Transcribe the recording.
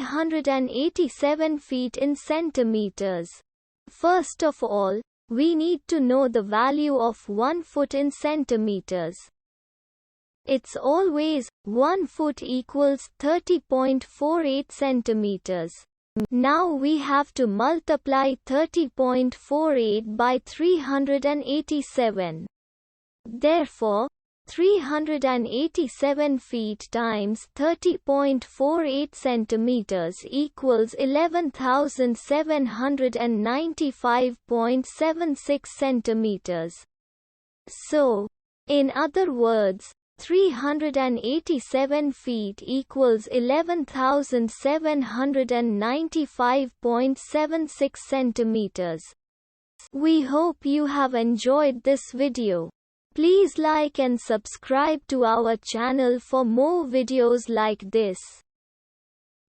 387 feet in centimeters. First of all, we need to know the value of 1 foot in centimeters. It's always 1 foot equals 30.48 centimeters. Now we have to multiply 30.48 by 387. Therefore, 387 feet times 30.48 centimeters equals 11,795.76 centimeters. So, in other words, 387 feet equals 11,795.76 centimeters. We hope you have enjoyed this video. Please like and subscribe to our channel for more videos like this.